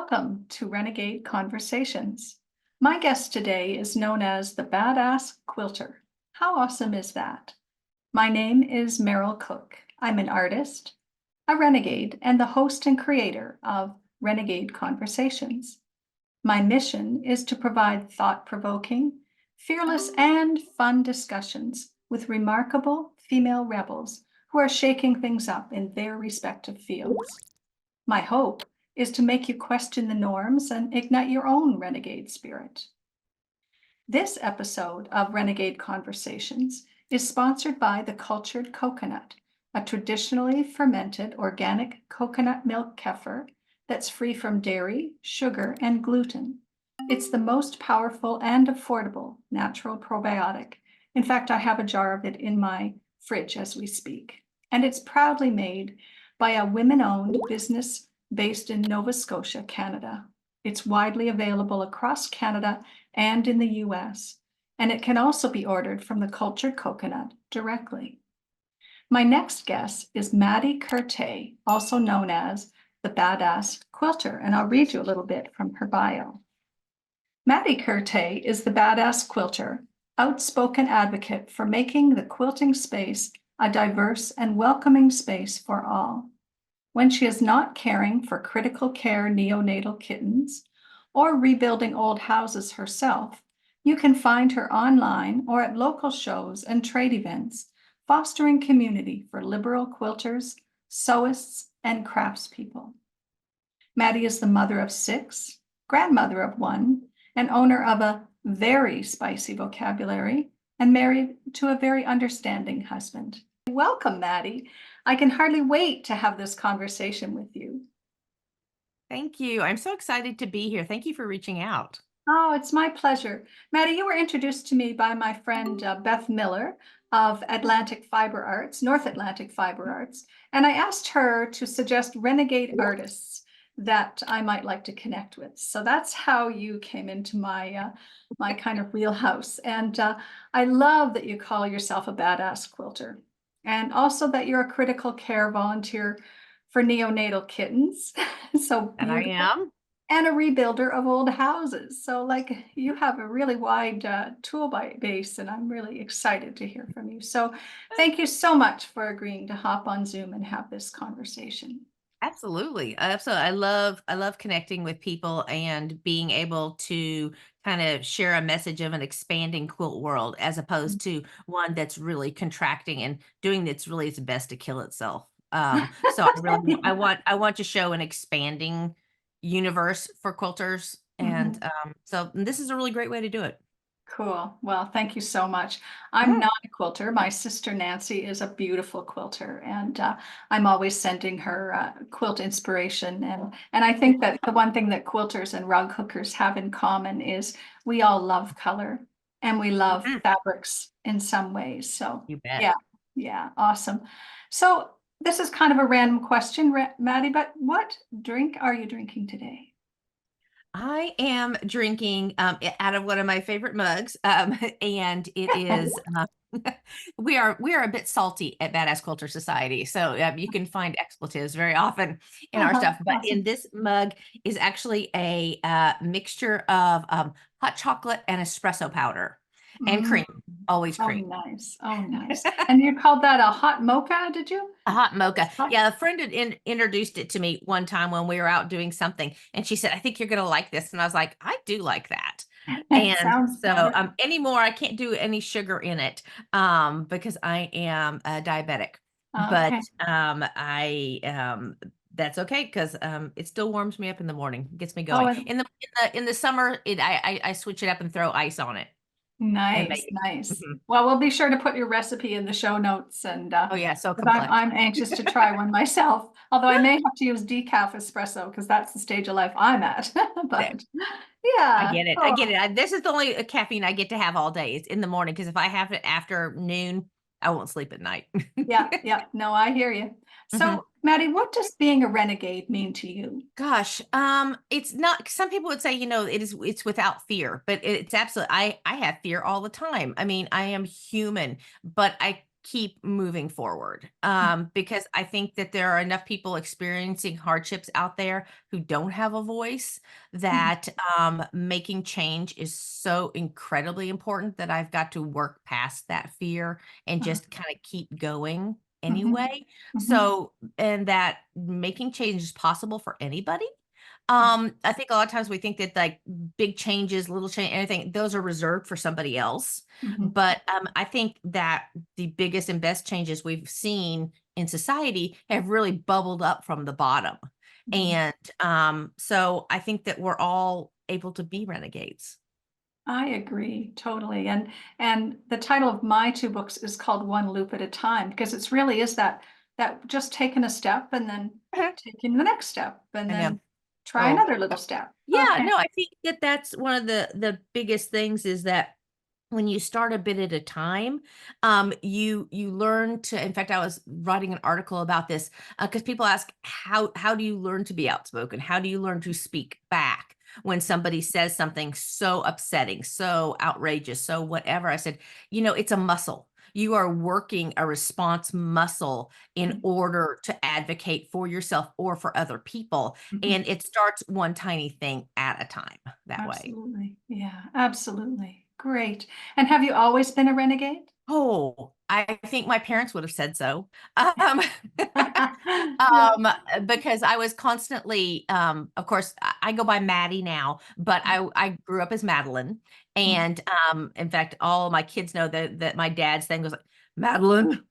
Welcome to Renegade Conversations. My guest today is known as the BadAss Quilter. How awesome is that? My name is Meryl Cook. I'm an artist, a renegade, and the host and creator of Renegade Conversations. My mission is to provide thought-provoking, fearless, and fun discussions with remarkable female rebels who are shaking things up in their respective fields. My hope is to make you question the norms and ignite your own renegade spirit. This episode of Renegade Conversations is sponsored by the cultured coconut, a traditionally fermented organic coconut milk kefir that's free from dairy, sugar, and gluten. It's the most powerful and affordable natural probiotic. In fact, I have a jar of it in my fridge as we speak. And it's proudly made by a women-owned business based in Nova Scotia, Canada. It's widely available across Canada and in the US, and it can also be ordered from the cultured coconut directly. My next guest is Maddie Kertay, also known as the BadAss Quilter, and I'll read you a little bit from her bio. Maddie Kertay is the BadAss Quilter, outspoken advocate for making the quilting space a diverse and welcoming space for all. When she is not caring for critical care neonatal kittens or rebuilding old houses herself, you can find her online or at local shows and trade events, fostering community for liberal quilters, sewists, and craftspeople. Maddie is the mother of 6, grandmother of 1, and owner of a very spicy vocabulary, and married to a very understanding husband. Welcome, Maddie. I can hardly wait to have this conversation with you. Thank you. I'm so excited to be here. Thank you for reaching out. Oh, it's my pleasure. Maddie, you were introduced to me by my friend Beth Miller of Atlantic Fiber Arts, North Atlantic Fiber Arts, and I asked her to suggest renegade artists that I might like to connect with. So that's how you came into my my kind of wheelhouse. And I love that you call yourself a badass quilter, and also that you're a critical care volunteer for neonatal kittens. So And I beautiful. am. And a rebuilder of old houses. So like you have a really wide tool base, and I'm really excited to hear from you. So thank you so much for agreeing to hop on Zoom and have this conversation. Absolutely. Absolutely. I love connecting with people and being able to kind of share a message of an expanding quilt world as opposed to one that's really contracting and doing its really its best to kill itself. So I want to show an expanding universe for quilters. And Mhm. so this is a really great way to do it. Cool. Well, thank you so much. I'm Mhm. not a quilter. My sister Nancy is a beautiful quilter, and I'm always sending her quilt inspiration. And I think that the one thing that quilters and rug hookers have in common is we all love color and we love Mhm. fabrics in some ways. So You bet. yeah, yeah, awesome. So this is kind of a random question, Maddie, but what drink are you drinking today? I am drinking out of one of my favorite mugs, and it is. We are a bit salty at Badass Quilter Society, so you can find expletives very often in our Uh-huh, stuff. But in awesome. this mug is actually a mixture of hot chocolate and espresso powder and Mm. cream, always Oh, cream. nice. Oh, nice. And you called that a hot mocha, did you? A hot mocha. Hot. Yeah, a friend had introduced it to me one time when we were out doing something, and she said, "I think you're gonna like this." And I was like, "I do like that." It And sounds so, wonderful. anymore, I can't do any sugar in it, because I am diabetic. But Okay. I that's okay because it still warms me up in the morning, gets me Oh, going. and In the summer, I switch it up and throw ice on it and nice, make it. nice. Mhm. Well, we'll be sure to put your recipe in the show notes, and Oh yeah, so 'cause I'm complex. I'm anxious to try one myself. Although I may have to use decaf espresso because that's the stage of life I'm at. But I yeah, get it. I get cool. it. This is the only caffeine I get to have all day. It's in the morning because if I have it after noon, I won't sleep at night. Yeah, yeah. No, I hear you. Mhm. So, Maddie, what does being a renegade mean to you? Gosh, it's not. Some people would say, it's without fear, but it's absolutely. I have fear all the time. I mean, I am human, but I keep moving forward, because I think that there are enough people experiencing hardships out there who don't have a voice, Mhm. that making change is so incredibly important that I've got to work past that fear and Uh-huh. just kind of keep going Mhm. anyway. Mhm. So, and that making change is possible for anybody. Mhm. I think a lot of times we think that like big changes, little change, anything, those are reserved for somebody else. Mhm. But I think that the biggest and best changes we've seen in society have really bubbled up from the bottom. Mhm. And so I think that we're all able to be renegades. I agree totally. And the title of my two books is called One Loop at a Time, because it's really is that just taking a step and then Mhm. taking the next step and I know. then try Oh, another little step. yeah. Okay. No, I think that that's one of the biggest things is that when you start a bit at a time, you learn to. In fact, I was writing an article about this because people ask how do you learn to be outspoken? How do you learn to speak back when somebody says something so upsetting, so outrageous, so whatever? I said, it's a muscle. You are working a response muscle in Mhm. order to advocate for yourself or for other people, Mhm. and it starts one tiny thing at a time that way. Absolutely. Yeah, absolutely. Great. And have you always been a renegade? Oh, I think my parents would have said so. Um, Yeah. because I was constantly, of course, I go by Maddie now, but I grew up as Madeline, Mhm. and in fact, all my kids know that my dad's thing was like Madeline.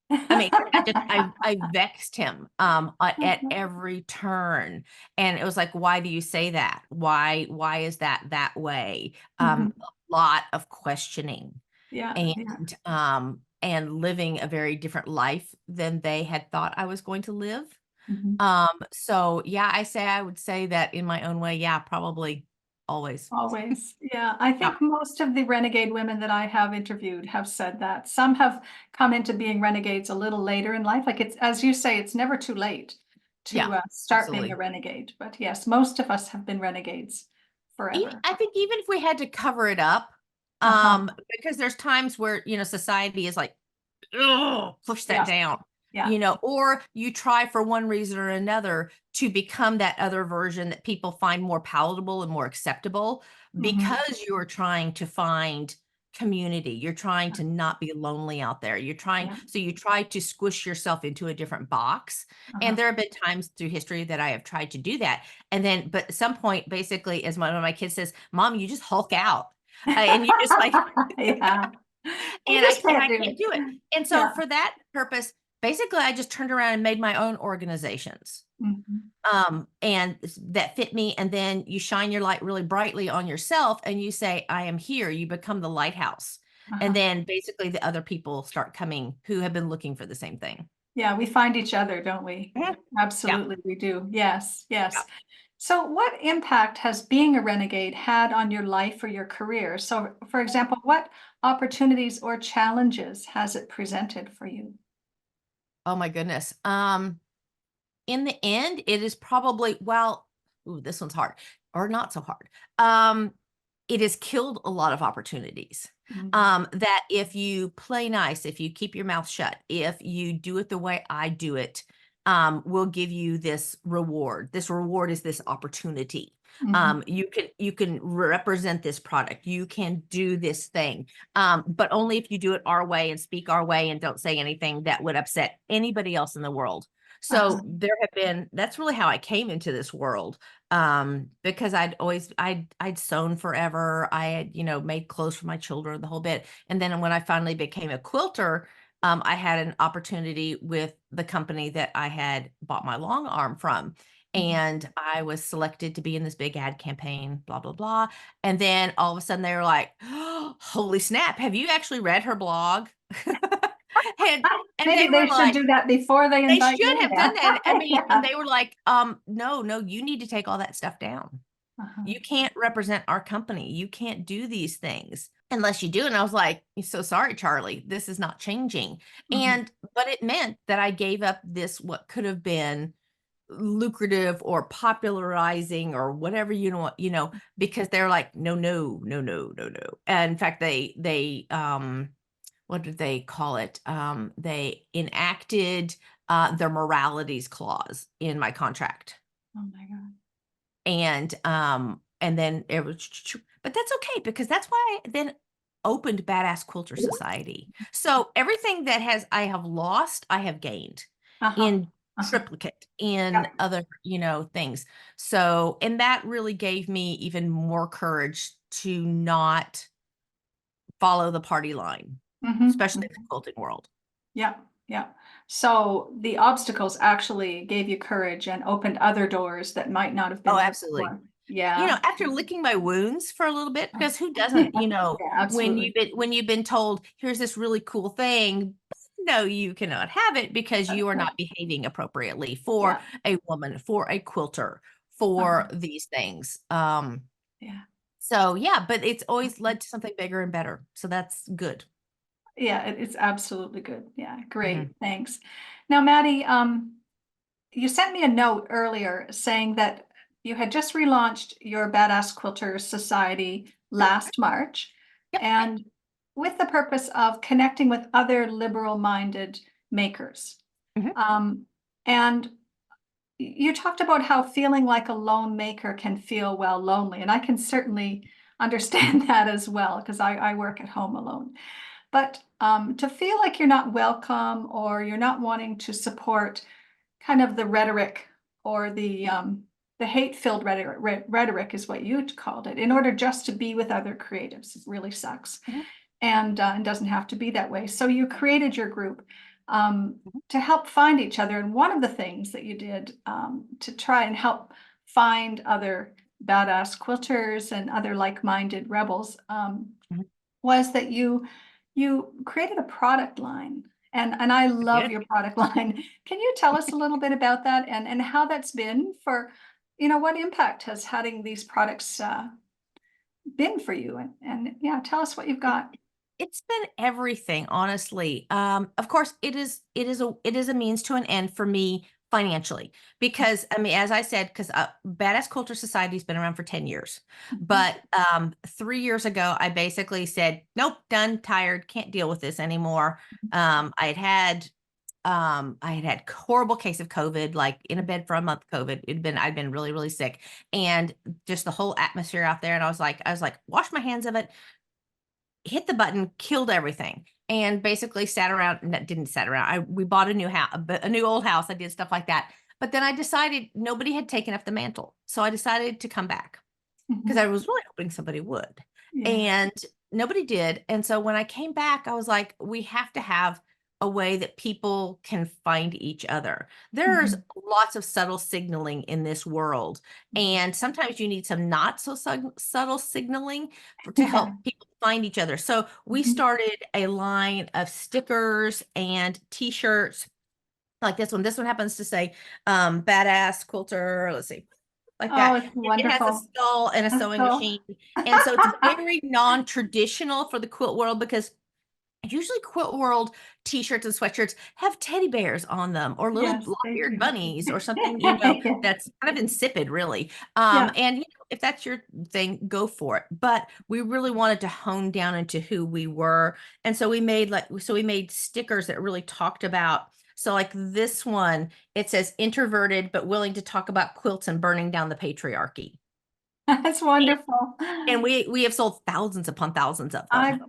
I mean, I vexed him at every turn, and it was like, why do you say that? Why is that way? Mhm. A lot of questioning Yeah, yeah. and living a very different life than they had thought I was going to live. Mhm. So yeah, I would say that in my own way, yeah, probably always. Always. Yeah. I Yeah. think most of the renegade women that I have interviewed have said that. Some have come into being renegades a little later in life. Like it's, as you say, it's never too late Yeah, to start being a absolutely. renegade. But yes, most of us have been renegades Even forever. I think even if we had to cover it up, Uh-huh. because there's times where, society is like, "Ugh, push that Yeah. down," Yeah. or you try for one reason or another to become that other version that people find more palatable and more acceptable Hmm. because you're trying to find community. You're trying to not be lonely out there. Yeah. So you try to squish yourself into a different box. And Uh-huh. there have been times through history that I have tried to do that. And then, but at some point, basically, as one of my kids says, Mom, you just Hulk out. And you just like, Yeah. You and I just and can't I do can't it. do it. And so Yeah. for that purpose, basically I just turned around and made my own organizations Mhm. that fit me. And then you shine your light really brightly on yourself and you say, I am here. You become the lighthouse. And Uh-huh. then basically the other people start coming who have been looking for the same thing. Yeah, we find each other, don't we? Mhm. Yeah. Absolutely, we do. Yes, Yeah. yes. So, what impact has being a renegade had on your life or your career? So, for example, what opportunities or challenges has it presented for you? Oh my goodness. In the end, it is probably, well, ooh, this one's hard or not so hard. It has killed a lot of opportunities. Mhm. That if you play nice, if you keep your mouth shut, if you do it the way I do it, will give you this reward. This reward is this opportunity. Mhm. You can represent this product. You can do this thing, but only if you do it our way and speak our way and don't say anything that would upset anybody else in the world. Uh-huh. So there have been, that's really how I came into this world. Because I'd sewn forever. I had, made clothes for my children, the whole bit. And then when I finally became a quilter, I had an opportunity with the company that I had bought my long arm from. Mhm. And I was selected to be in this big ad campaign, blah, blah, blah. And then all of a sudden they were like, oh, holy snap, have you actually read her blog? and and Maybe they were they should like, do that before they they invite should you. have Yeah. done that. I mean, and Yeah. they were like, no, no, you need to take all that stuff down. Uh-huh. You can't represent our company. You can't do these things unless you do. And I was like, so sorry, Charlie, this is not changing. Mhm. But it meant that I gave up this, what could have been lucrative or popularizing or whatever, because they're like, no, no, no, no, no, no. And in fact, they what did they call it? They enacted their moralities clause in my contract. Oh my God. And then it was, but that's okay because that's why I then opened BadAss Quilter Society. So everything that I have lost, I have gained Uh-huh. in Uh-huh. triplicate in Yeah. other, things. So, and that really gave me even more courage to not follow the party line, Mhm, especially in the mhm. quilting world. Yeah, yeah. So the obstacles actually gave you courage and opened other doors that might not have been Oh, there absolutely. before. Yeah. After licking my wounds for a little bit, Oh. because who doesn't, Yeah, when absolutely. you've been told, here's this really cool thing, no, you cannot have it because you are not behaving appropriately for Yeah. a woman, for a quilter, Uh-huh. for these things. Yeah. So yeah, but it's always led to something bigger and better. So that's good. Yeah, it's absolutely good. Yeah, Mhm. great. Thanks. Now, Maddie, you sent me a note earlier saying that you had just relaunched your Badass Quilter Society last March, Yep. and with the purpose of connecting with other liberal-minded makers. Mhm. Um, and you talked about how feeling like a lone maker can feel, well, lonely, and I can certainly understand that as well because I work at home alone. But to feel like you're not welcome or you're not wanting to support kind of the rhetoric or the hate-filled rhetoric is what you called it, in order just to be with other creatives, it really sucks, Mhm. and doesn't have to be that way. So you created your group Mhm. to help find each other, and one of the things that you did to try and help find other badass quilters and other like-minded rebels Mhm. was that you created a product line, and I I love did. your product line. Can you tell us a little bit about that and how that's been for, what impact has having these products been for you? And yeah, tell us what you've got. It's been everything, honestly. Of course, it is a means to an end for me financially because I mean, as I said, because Badass Culture Society has been around for 10 years, Mhm. but 3 years ago, I basically said, "Nope, done, tired, can't deal with this anymore." I had had horrible case of COVID, like in a bed for a month. COVID, I'd been really, really sick, and just the whole atmosphere out there. And I was like, wash my hands of it, hit the button, killed everything, and basically sat around. Didn't sat around. We bought a new house, a new old house. I did stuff like that. But then I decided nobody had taken up the mantle. So I decided to come back because I Mhm. was really hoping somebody would. Yeah. And nobody did. And so when I came back, I was like, we have to have a way that people can find each other. There's Mhm. lots of subtle signaling in this world. Mhm. And sometimes you need some not so subtle signaling to Yeah. help people find each other. So we Mhm. started a line of stickers and t-shirts like this one. This one happens to say badass quilter. Let's see, like Oh, that. it's It has a wonderful. skull and a That's sewing so. machine. And so it's very non-traditional for the quilt world because usually quilt world t-shirts and sweatshirts have teddy bears on them or little Yes, they block-eared do. bunnies or something, Yeah. that's kind of insipid, really. Yeah. And if that's your thing, go for it. But we really wanted to hone down into who we were. And so we made stickers that really talked about, so like this one, it says introverted but willing to talk about quilts and burning down the patriarchy. That's wonderful. And we have sold thousands upon thousands of them. I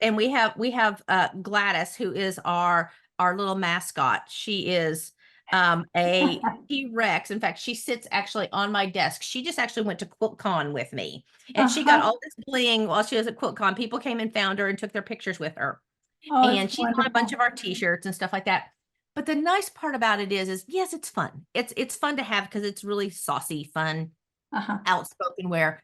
And bet. we have Gladys, who is our little mascot. She is a T-Rex. In fact, she sits actually on my desk. She just actually went to QuiltCon with me, and she got Uh-huh. all this bling while she was at QuiltCon. People came and found her and took their pictures with her, Oh, it's and she's on a bunch wonderful. of our T-shirts and stuff like that. But the nice part about it is yes, it's fun. It's fun to have because it's really saucy, fun, Uh-huh. outspoken wear.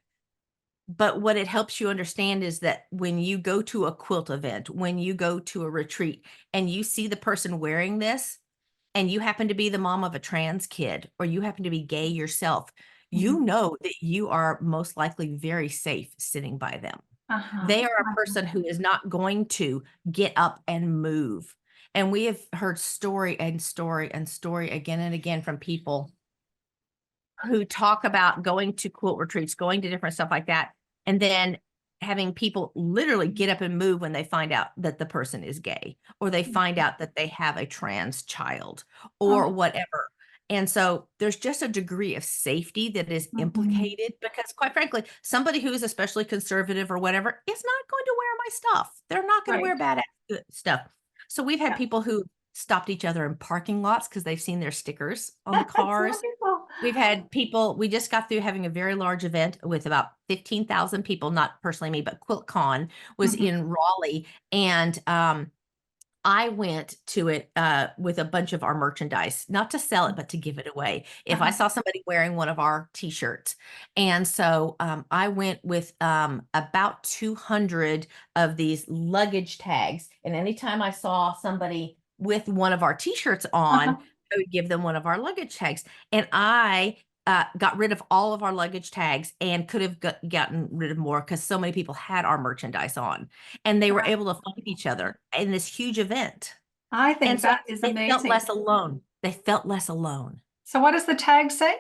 But what it helps you understand is that when you go to a quilt event, when you go to a retreat and you see the person wearing this, and you happen to be the mom of a trans kid, or you happen to be gay yourself, you Mhm. know that you are most likely very safe sitting by them. Uh-huh. They are a Uh-huh. person who is not going to get up and move. And we have heard story and story and story again and again from people who talk about going to quilt retreats, going to different stuff like that, and then having people literally get up and move when they find out that the person is gay, or they find out that they have a trans child, or Oh, whatever. And so there's just a degree of safety that is mhm. implicated because, quite frankly, somebody who is especially conservative or whatever is not going to wear my stuff. They're not going to wear Right. badass stuff. So we've had Yeah. people who stopped each other in parking lots because they've seen their stickers on the That's cars. wonderful. We've had people, we just got through having a very large event with about 15,000 people, not personally me, but QuiltCon was Mhm, in Raleigh. And I went to it with a bunch of our merchandise, not to sell it, but to give it away. If I uh-huh, saw somebody wearing one of our t-shirts. And so I went with about 200 of these luggage tags. And anytime I saw somebody with one of our t-shirts uh-huh. on, I would give them one of our luggage tags. And I got rid of all of our luggage tags and could have gotten rid of more because so many people had our merchandise on and they were That's able to find each wonderful. other in this huge event. I And think so that is they felt amazing. less alone. They felt less alone. So what does the tag say?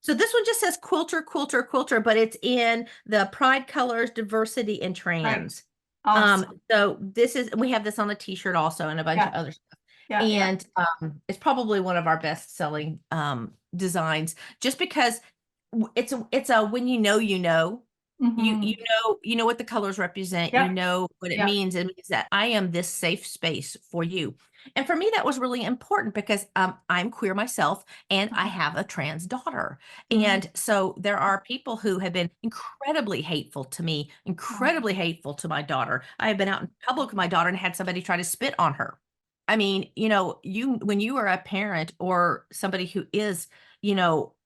So this one just says quilter, quilter, quilter, but it's in the pride colors, diversity, and Right. trans. Awesome. So this is, we have this on a t-shirt also and a bunch of Yeah, other stuff. yeah, yeah. And it's probably one of our best selling designs just because it's a when you know Mhm. you know what the colors represent, you Yep, know what it yep. means. It means that I am this safe space for you. And for me that was really important because I'm queer myself and I Uh-huh. have a trans daughter. Mm. And so there are people who have been incredibly hateful to me, Oh, incredibly hateful to my daughter. I have been out in public with my daughter and had somebody try to spit on her. I mean, you when you are a parent or somebody who is,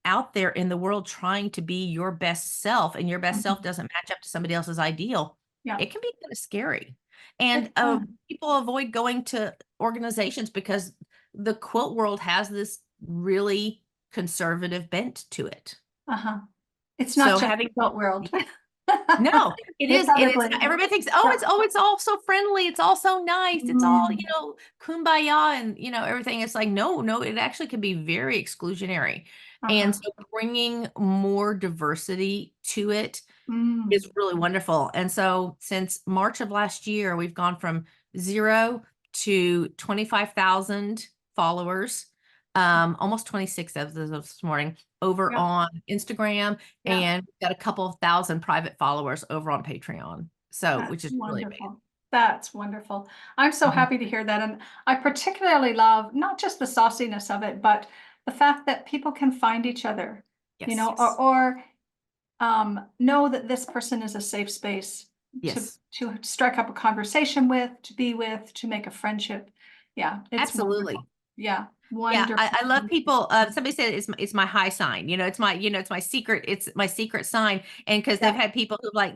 out there in the world trying to be your best self and your best self mhm. doesn't match up to somebody else's ideal, Yeah, it can be kind of scary. it And can. people avoid going to organizations because the quilt world has this really conservative bent to it. Uh-huh. It's not So just having the quilt world. no, It's it other is. places. Everybody thinks, Yeah. it's all so friendly. It's all so nice. It's all, Mm. kumbaya and, everything. It's like, no, no, it actually can be very exclusionary. And Uh-huh. so bringing more diversity to it Mm. is really wonderful. And so since March of last year, we've gone from 0 to 25,000 followers, almost 26 as of this morning over Yeah, on Instagram, yeah. and we've got a couple of thousand private followers over on Patreon. So, That's which is really amazing. wonderful. That's wonderful. I'm so Mhm. happy to hear that. And I particularly love not just the sauciness of it, but the fact that people can find each other, Yes. or know that this person is a safe space to Yes. to strike up a conversation with, to be with, to make a friendship. Yeah, it's wonderful. Absolutely. Yeah, Yeah, wonderful. I love people. Somebody said it's my high sign. It's my secret sign. And because they've Yeah, had people who like,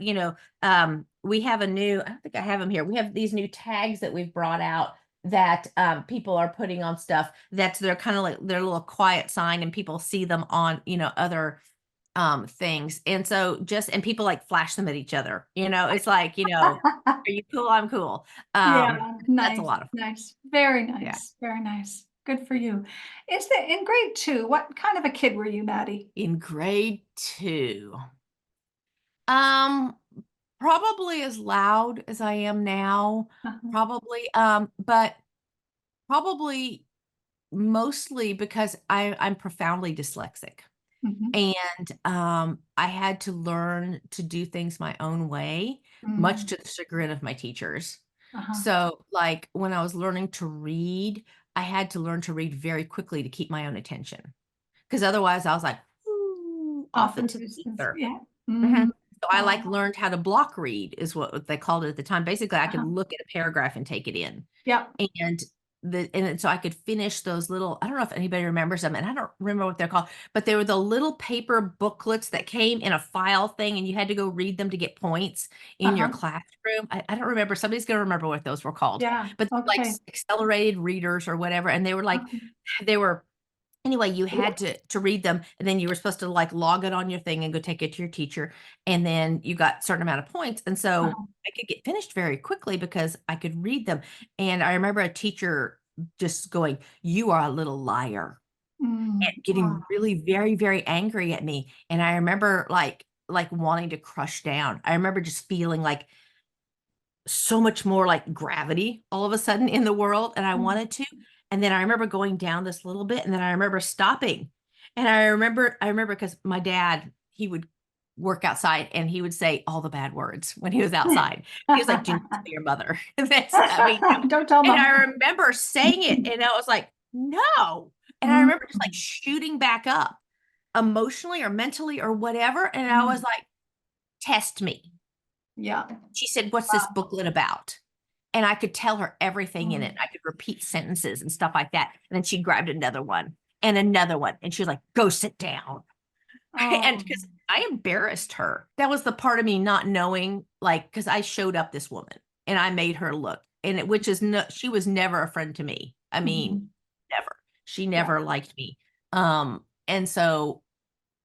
we have a new. I don't think I have them here. We have these new tags that we've brought out that people are putting on stuff. They're kind of like their little quiet sign, and people see them on other things. And so and people like flash them at each other. It's like are you cool? I'm cool. yeah, That's a nice, lot of fun. nice, very Yeah. nice, very nice. Good for you. Is that in grade two? What kind of a kid were you, Maddie? In grade 2. Um, Probably as loud as I am now, Uh-huh. probably, but probably mostly because I'm profoundly dyslexic. Mhm. And I had to learn to do things my own way, much Mm. to the chagrin of my teachers. Uh-huh. So, like when I was learning to read, I had to learn to read very quickly to keep my own attention. Because otherwise I was like, "Ooh, Off off in the into the distance. ether." Yeah. Mhm. Mm. So I like Oh, learned how to block read is what they called it at the time. Basically, I could uh-huh. look at a paragraph and take it in. Yeah. And so I could finish those little, I don't know if anybody remembers them, and I don't remember what they're called, but they were the little paper booklets that came in a file thing and you had to go read them to get points in your Uh-huh. classroom. I don't remember. Somebody's gonna remember what those were called, Yeah. but like Okay. accelerated readers or whatever. And Uh-huh. they were anyway, you had to read them, and then you were supposed to like log it on your thing and go take it to your teacher, and then you got a certain amount of points. And so Uh-huh. I could get finished very quickly because I could read them. And I remember a teacher just going, "You are a little liar," Mm. and getting Oh, really very, very angry at me. And I remember like like wanting to crush down. I remember just feeling like so much more like gravity all of a sudden in the world, and I Mm. wanted to. And then I remember going down this little bit, and then I remember stopping. And I remember because my dad, he would work outside and he would say all the bad words when he was outside. He was like, "Do not tell your mother." That's, I mean, Don't tell and mom. I remember saying it, and I was like, "No." And I Mm, remember just like shooting back up emotionally or mentally or whatever. And I was mm. like, "Test me." Yeah. She said, "What's this Wow. booklet about?" And I could tell her everything in it. Mm. I could repeat sentences and stuff like that. And then she grabbed another one and another one. And she was like, "Go sit down." And Oh, because I embarrassed her. That was the part of me not knowing, like, because I showed up this woman and I made her look. And which is no, she was never a friend to me. I mean, mhm. never. She Yeah. never liked me. And so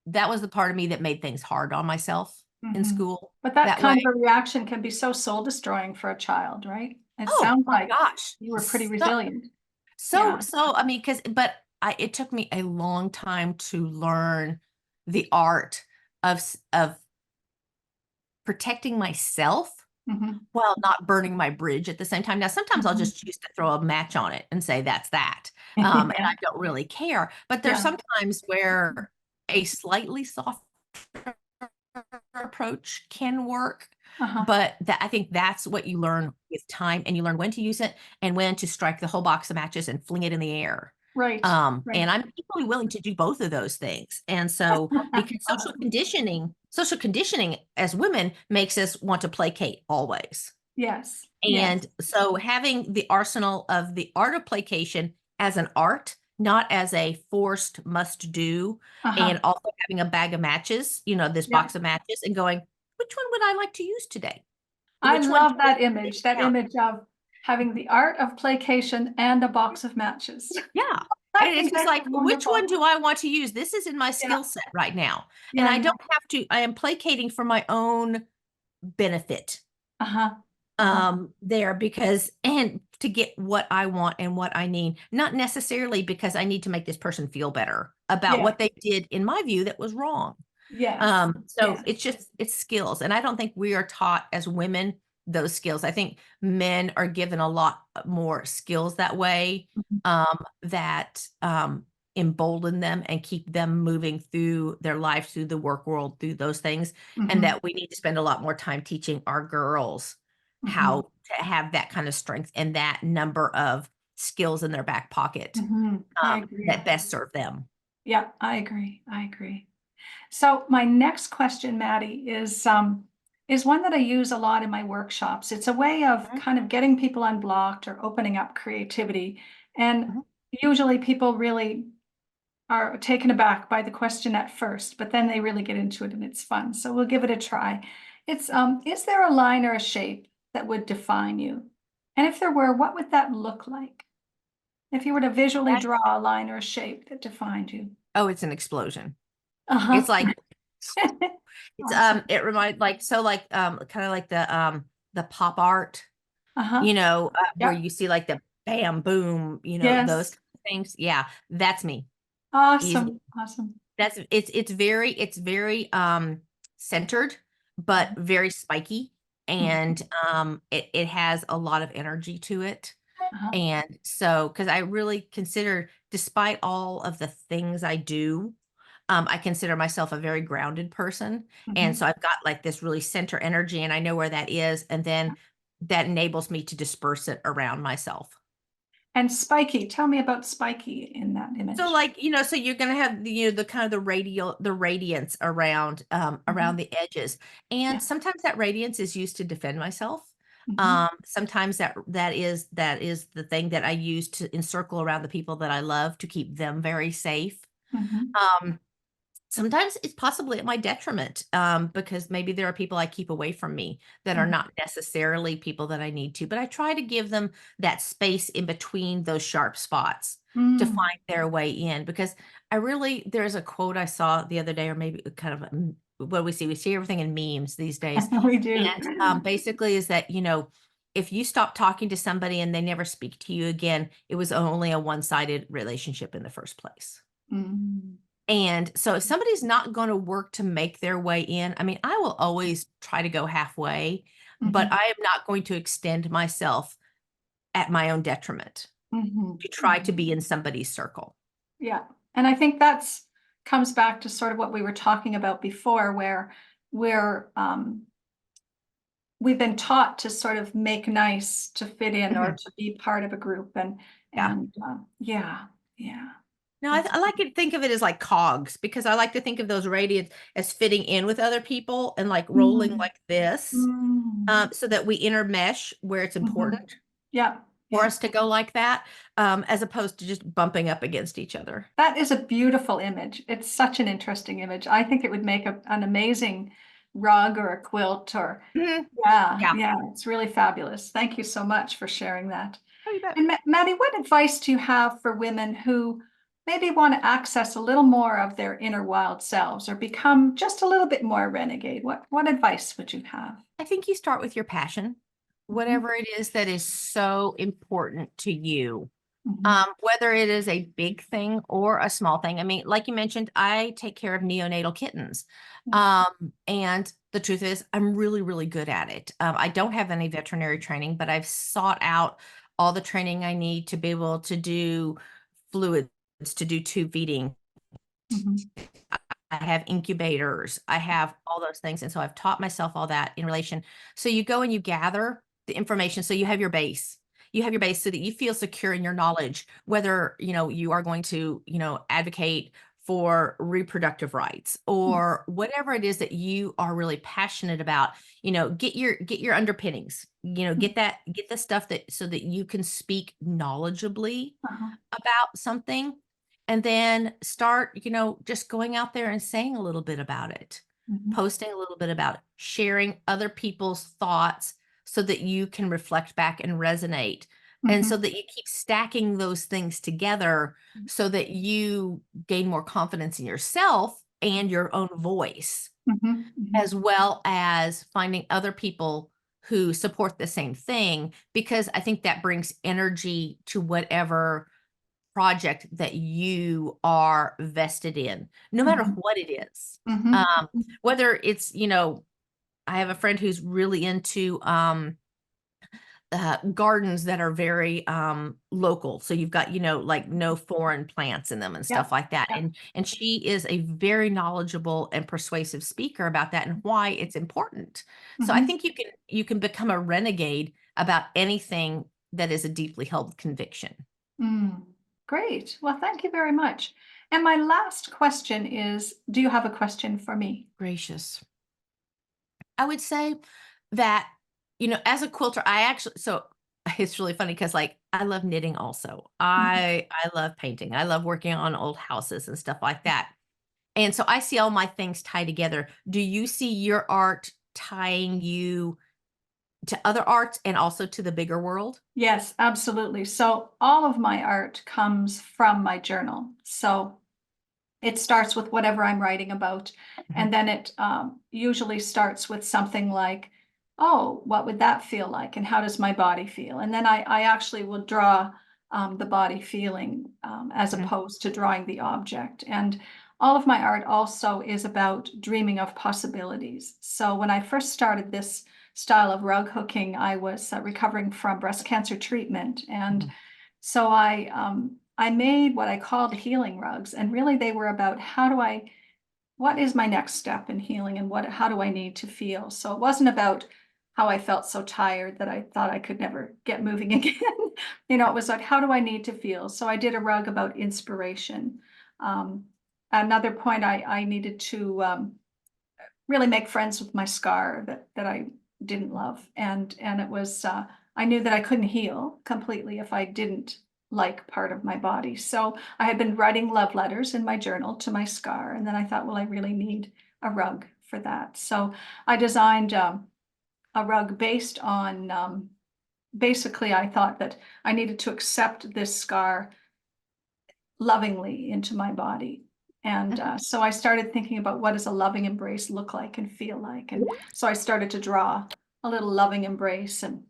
that was the part of me that made things hard on myself in Mhm. school But that that way. kind of a reaction can be so soul destroying for a child, right? It Oh sounds my like gosh. you were pretty resilient. So, Yeah. I mean, but it took me a long time to learn the art of protecting myself Mhm. while not burning my bridge at the same time. Now, sometimes I'll Mhm. just choose to throw a match on it and say that's that. And Yeah. I don't really care. But there's Yeah. some times where a slightly soft approach can work. Uh-huh. But I think that's what you learn with time, and you learn when to use it and when to strike the whole box of matches and fling it in the air. Right. And Right. I'm equally willing to do both of those things. And so, because social conditioning as women makes us want to placate always. Yes. Yes. And so having the arsenal of the art of placation as an art, not as a forced must do, Uh-huh. and also having a bag of matches, this Yeah. box of matches, and going, which one would I like to use today? I Which one do love I that down? image of having the art of placation and a box of matches. Yeah. I And it's think just that's like, which one wonderful. do I want to use? This is in my Yeah. skill set right now. And Yeah. I Yeah. don't have to, I am placating for my own benefit Uh-huh. Uh-huh. there, because and to get what I want and what I need, not necessarily because I need to make this person feel better about Yeah. what they did in my view that was wrong. Yes. So Yes. it's skills. And I don't think we are taught as women those skills. I think men are given a lot more skills that way, Mhm. that embolden them and keep them moving through their life, through the work world, through those things. And Mhm. that we need to spend a lot more time teaching our girls Mhm. how to have that kind of strength and that number of skills in their back pocket, Mhm. I agree. that best serve them. Yeah, I agree. I agree. So my next question, Maddie, is one that I use a lot in my workshops. It's a way of Mhm, kind of getting people unblocked or opening up creativity. And mhm. usually people really are taken aback by the question at first, but then they really get into it and it's fun. So we'll give it a try. It's is there a line or a shape that would define you? And if there were, what would that look like? If you were to visually That- draw a line or a shape that defined you. oh, it's an explosion. Uh-huh. It's like it's Awesome. it reminds like so like kind of like the pop art, Uh-huh. where Yep. you see like the bam boom, those Yes. kind of things. Yeah, that's me. Easily. Awesome. Awesome. It's very centered, but Mhm. very spiky, Mhm. and it has a lot of energy to it. Uh-huh. And so, because I really consider, despite all of the things I do, I consider myself a very grounded person. And Mhm. so I've got like this really center energy, and I know where that is. And then that enables me to disperse it around myself. And spiky. Tell me about spiky in that So image. like, so you're gonna have the kind of the radiance around Mhm. the edges. And Yeah. sometimes that radiance is used to defend myself. Mhm. Sometimes that is the thing that I use to encircle around the people that I love to keep them very safe. Mhm. Um, Sometimes it's possibly at my detriment, because maybe there are people I keep away from me that are Mhm. not necessarily people that I need to, but I try to give them that space in between those sharp spots to Mm. find their way in. Because there's a quote I saw the other day, or maybe kind of what we see everything in memes these days. We do. And basically is that, if you stop talking to somebody and they never speak to you again, it was only a one-sided relationship in the first place. Mm. And so if somebody's not going to work to make their way in, I mean, I will always try to go halfway, but Mhm, I am not going to extend myself at my own detriment mhm, to try to mhm. be in somebody's circle. Yeah. And I think that's comes back to sort of what we were talking about before, where we're we've been taught to sort of make nice to fit in or Mhm. to be part of a group Yeah. and yeah, yeah, No, that's I like to think of it as like cogs because I like to think of those radiants as fitting in with other people and like rolling mm, like this, mm, so that we intermesh where it's mhm. important Yeah, for yeah. us to go like that, as opposed to just bumping up against each other. That is a beautiful image. It's such an interesting image. I think it would make an amazing rug or a quilt or Mhm. yeah, Yeah. yeah, it's really fabulous. Thank you so much for sharing that. Oh, you bet. And Maddie, what advice do you have for women who maybe want to access a little more of their inner wild selves or become just a little bit more renegade? What advice would you have? I think you start with your passion, Mhm, whatever it is that is so important to you. mhm, Whether it is a big thing or a small thing. I mean, like you mentioned, I take care of neonatal kittens. mm, And the truth is, I'm really, really good at it. I don't have any veterinary training, but I've sought out all the training I need to be able to do fluids, to do tube feeding. mhm, I have incubators. I have all those things. And so I've taught myself all that in relation. So you go and you gather the information. So you have your base. You have your base so that you feel secure in your knowledge, whether, you are going to, advocate for reproductive rights mm, or whatever it is that you are really passionate about, get your underpinnings, mm, get the stuff that so that you can speak knowledgeably uh-huh, about something and then start, just going out there and saying a little bit about it, mhm, posting a little bit about it, sharing other people's thoughts so that you can reflect back and resonate. And mhm, so that you keep stacking those things together so that you gain more confidence in yourself and your own voice, mhm, mhm, as well as finding other people who support the same thing, because I think that brings energy to whatever project that you are vested in, no matter mhm, what it is. mhm, Um, mhm. whether it's, I have a friend who's really into gardens that are very local. So you've got, like no foreign plants in them and Yeah, stuff like that. yeah. And she is a very knowledgeable and persuasive speaker about that and why it's important. So I Mhm. think you can become a renegade about anything that is a deeply held conviction. Mm. Great. Well, thank you very much. And my last question is, do you have a question for me? Gracious. I would say that, as a quilter, I actually so it's really funny because like I love knitting also. Mhm. I love painting. I love working on old houses and stuff like that. And so I see all my things tie together. Do you see your art tying you to other arts and also to the bigger world? Yes, absolutely. So all of my art comes from my journal. So it starts with whatever I'm writing about, Mhm, and then it usually starts with something like, "Oh, what would that feel like, and how does my body feel?" And then I actually will draw the body feeling as mhm, opposed to drawing the object. And all of my art also is about dreaming of possibilities. So when I first started this style of rug hooking, I was recovering from breast cancer treatment, and mhm, so I made what I called healing rugs, and really they were about what is my next step in healing and how do I need to feel? So it wasn't about how I felt so tired that I thought I could never get moving again. It was like, how do I need to feel? So I did a rug about inspiration. Um, Another point, I needed to really make friends with my scar that I didn't love. And it was I knew that I couldn't heal completely if I didn't like part of my body. So I had been writing love letters in my journal to my scar, and then I thought, well, I really need a rug for that. So I designed a rug based on basically I thought that I needed to accept this scar lovingly into my body. And mhm, so I started thinking about what does a loving embrace look like and feel like. And so I started to draw a little loving embrace, and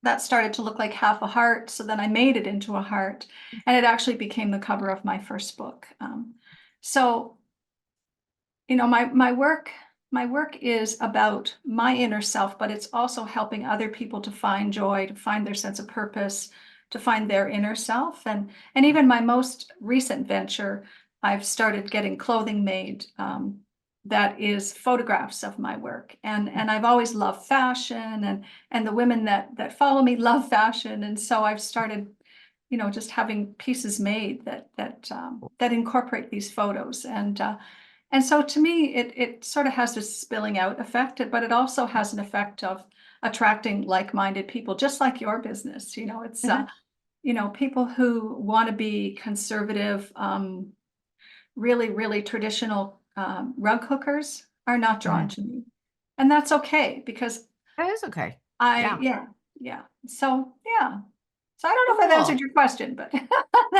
that started to look like half a heart. So then I made it into a heart, and it actually became the cover of my first book. So, you know, my work is about my inner self, but it's also helping other people to find joy, to find their sense of purpose, to find their inner self. And even my most recent venture, I've started getting clothing made that is photographs of my work. And I've always loved fashion, and the women that follow me love fashion. And so I've started, you know, just having pieces made that incorporate these photos. And so to me, it sort of has this spilling out effect, but it also has an effect of attracting like-minded people, just like your business. You know, it's Mhm. you know, people who want to be conservative, really, really traditional rug hookers are not drawn Mhm. to me. And that's okay because That is okay. I, Yeah. yeah, yeah. So yeah. So I don't know if I've Cool. answered your question, but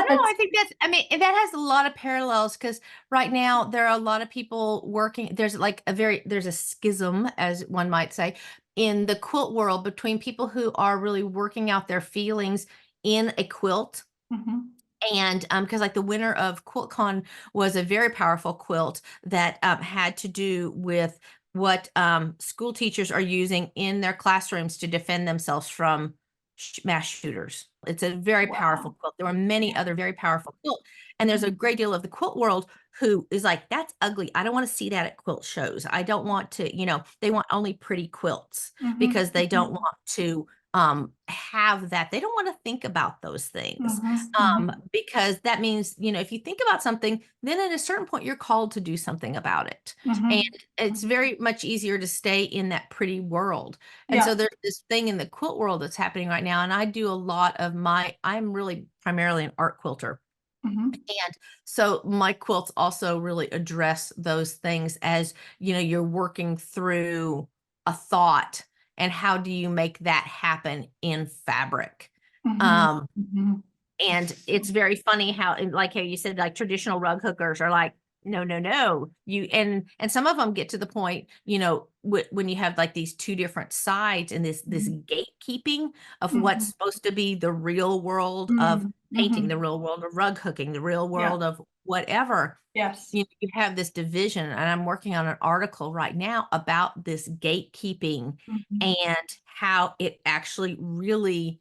No, I that's, think that's, I mean, and that has a lot of parallels because right now there are a lot of people working. There's like there's a schism, as one might say, in the quilt world between people who are really working out their feelings in a quilt. mhm, And because like the winner of QuiltCon was a very powerful quilt that had to do with what school teachers are using in their classrooms to defend themselves from mass shooters. It's a very powerful wow. quilt. There were many Yeah. other very powerful quilt, and there's a great deal of the quilt world who is like, "That's ugly. I don't want to see that at quilt shows. I don't want to." They want only pretty quilts Mhm, because they don't mhm, want to have that. They don't want to think about those things mhm, mhm, because that means, if you think about something, then at a certain point, you're called to do something about it. And mhm, it's mhm. very much easier to stay in that pretty world. And so Yeah. there's this thing in the quilt world that's happening right now. And I do a lot of I'm really primarily an art quilter. Mhm, And so my quilts also really address those things as, you're working through a thought and how do you make that happen in fabric. mhm, Um, mhm, and it's very funny how, and like how you said, like traditional rug hookers are like, no, no, no. And some of them get to the point, when you have like these two different sides and this mhm, gatekeeping of what's mhm, supposed to be the real world of mhm, painting, the mhm. real world of rug hooking, the real Yeah. world of whatever. Yes. You have this division, and I'm working on an article right now about this gatekeeping Mhm, and how it actually really,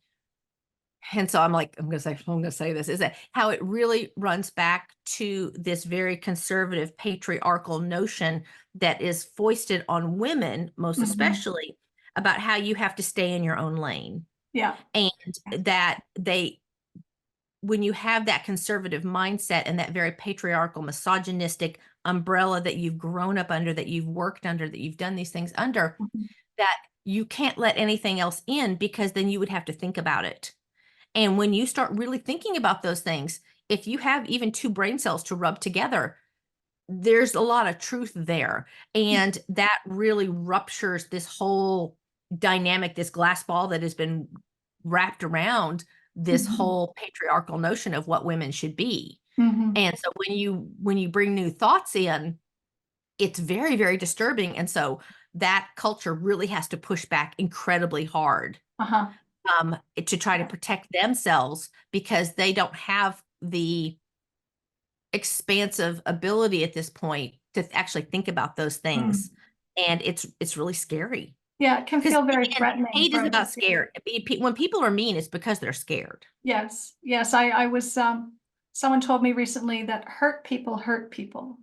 and so I'm gonna say this, is that how it really runs back to this very conservative patriarchal notion that is foisted on women, most mhm. especially, about how you have to stay in your own lane. Yeah. And Yeah. that when you have that conservative mindset and that very patriarchal, misogynistic umbrella that you've grown up under, that you've worked under, that you've done these things under, Mhm, that you can't let anything else in because then you would have to think about it. And when you start really thinking about those things, if you have even two brain cells to rub together, there's a lot of truth there. And that really ruptures this whole dynamic, this glass ball that has been wrapped around this mhm, whole patriarchal notion of what women should be. mhm. And so when you bring new thoughts in, it's very, very disturbing. And so that culture really has to push back incredibly hard Uh-huh. to try to Yeah. protect themselves because they don't have the expansive ability at this point to actually think about those things. Mm. And it's really scary Yeah, it can because feel very and threatening hate for is about others. Yeah. scared. When people are mean, it's because they're scared. Yes. Yes. I was someone told me recently that hurt people.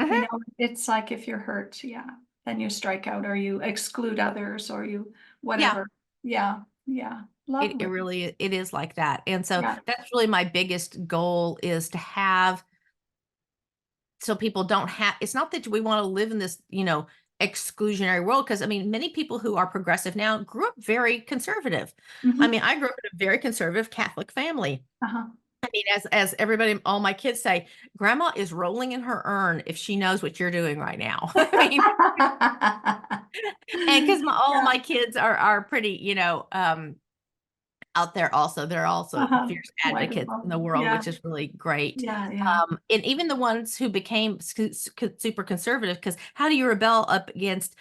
You Mhm. know, it's like if you're hurt, yeah, then you strike out or you exclude others or you Yeah, whatever. Yeah. Yeah. it Lovely. really it is like that. And so Yeah. that's really my biggest goal is to have so people don't have it's not that we want to live in this, exclusionary world because I mean many people who are progressive now grew up very conservative. I Hmm. mean, I grew up in a very conservative Catholic family. Uh-huh. I mean, as everybody, all my kids say, grandma is rolling in her urn if she knows what you're doing right now. I mean, and because all of Yeah. my kids are pretty, out there also. They're also Uh-huh. fierce advocates in Wonderful. the world, Yeah. which is really great. Yeah. Yeah. And even the ones who became super conservative, because how do you rebel up against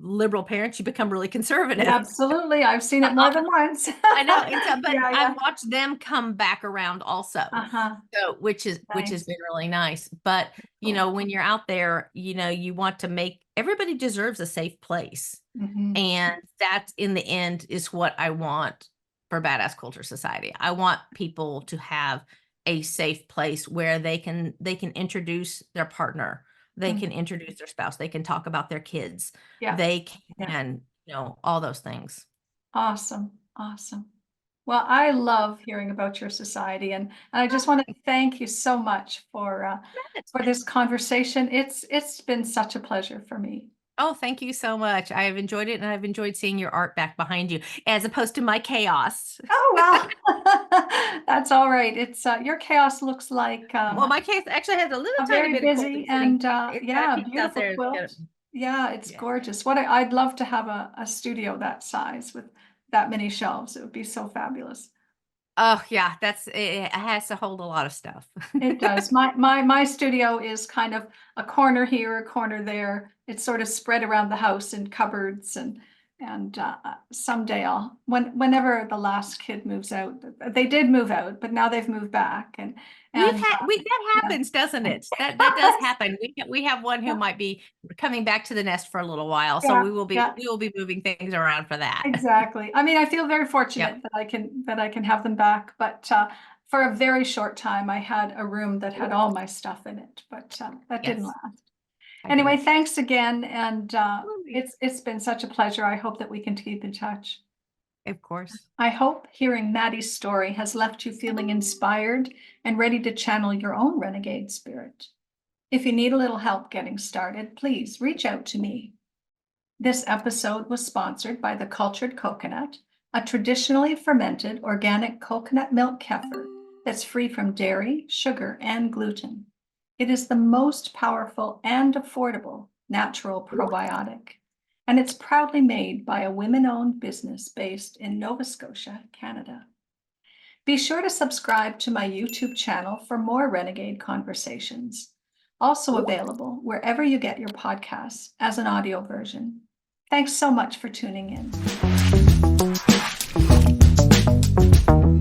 liberal parents, you become really conservative. Absolutely. I've seen it more than once. I know, and so, but Yeah, I've yeah. watched them come back around also. Uh-huh. So, which has Nice. been really nice. But, Cool. when you're out there, you want to make everybody deserves a safe place. Mhm. And that in the end is what I want for Badass Quilter Society. I want people to have a safe place where they can introduce their partner, they Mm. can introduce their spouse, they can talk about their kids, Yeah. they Yeah. can, all those things. Awesome. Awesome. Well, I love hearing about your society, and I just want to thank you so much for this conversation. It's been such a pleasure for me. Oh, thank you so much. I have enjoyed it, and I've enjoyed seeing your art back behind you as opposed to my chaos. Oh, well, that's all right. It's your chaos looks like Well, my case actually has a little a tiny very bit of quilting busy sitting. and It's got a yeah, piece out beautiful there. quilt. Yeah, it's Yeah. gorgeous. I'd love to have a studio that size with that many shelves. It would be so fabulous. Oh, yeah, it has to hold a lot of stuff. It does. My studio is kind of a corner here, a corner there. It's sort of spread around the house in cupboards, and someday whenever the last kid moves out, they did move out, but now they've moved back, and That yeah. happens, doesn't it? That does happen. We have one who might be coming back to the nest for a little while, so Yeah, we will be yeah. moving things around for that. Exactly. I mean, I feel very Yep. fortunate that I can have them back, but for a very short time, I had a room that had all my stuff in it, but that didn't Yes, last. I get Anyway, it. thanks again, and Absolutely. it's been such a pleasure. I hope that we can keep in touch. Of course. I hope hearing Maddie's story has left you feeling inspired and ready to channel your own renegade spirit. If you need a little help getting started, please reach out to me. This episode was sponsored by the Cultured Coconut, a traditionally fermented organic coconut milk kefir that's free from dairy, sugar, and gluten. It is the most powerful and affordable natural probiotic, and it's proudly made by a women-owned business based in Nova Scotia, Canada. Be sure to subscribe to my YouTube channel for more Renegade conversations, also available wherever you get your podcasts as an audio version. Thanks so much for tuning in.